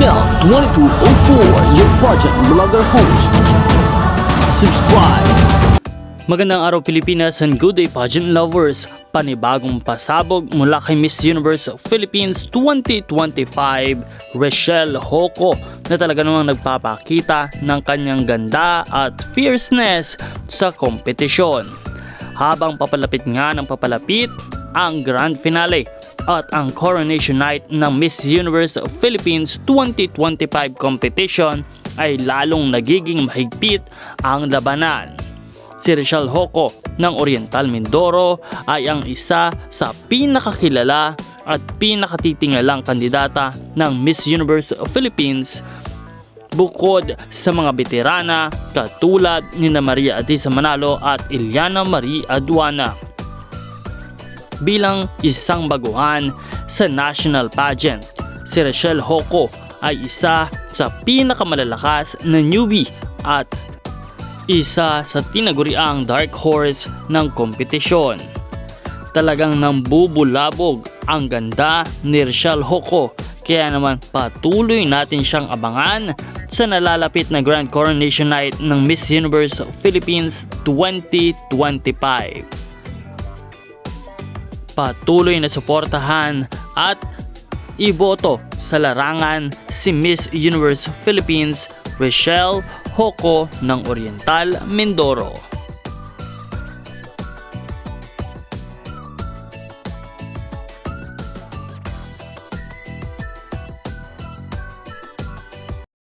Danielle 2204, your pageant vlogger host. Subscribe! Magandang araw Pilipinas and good day pageant lovers. Panibagong pasabog mula kay Miss Universe Philippines 2025, Rachelle Hoco, na talaga namang nagpapakita ng kanyang ganda at fierceness sa kompetisyon. Habang papalapit nga ng papalapit ang grand finale at ang coronation night ng Miss Universe Philippines 2025 competition, ay lalong nagiging mahigpit ang labanan. Si Rachelle Hoco ng Oriental Mindoro ay ang isa sa pinakakilala at pinakatitingalang kandidata ng Miss Universe Philippines, bukod sa mga veterana katulad ni Maria Atisa Manalo at Iliana Marie Aduana. Bilang isang baguhan sa national pageant, si Rachelle Hoco ay isa sa pinakamalalakas na newbie at isa sa tinaguriang dark horse ng kompetisyon. Talagang nambubulabog ang ganda ni Rachelle Hoco, kaya naman patuloy natin siyang abangan sa nalalapit na Grand Coronation Night ng Miss Universe Philippines 2025. Patuloy na suportahan at iboto sa larangan si Miss Universe Philippines Rachelle Hoco ng Oriental Mindoro.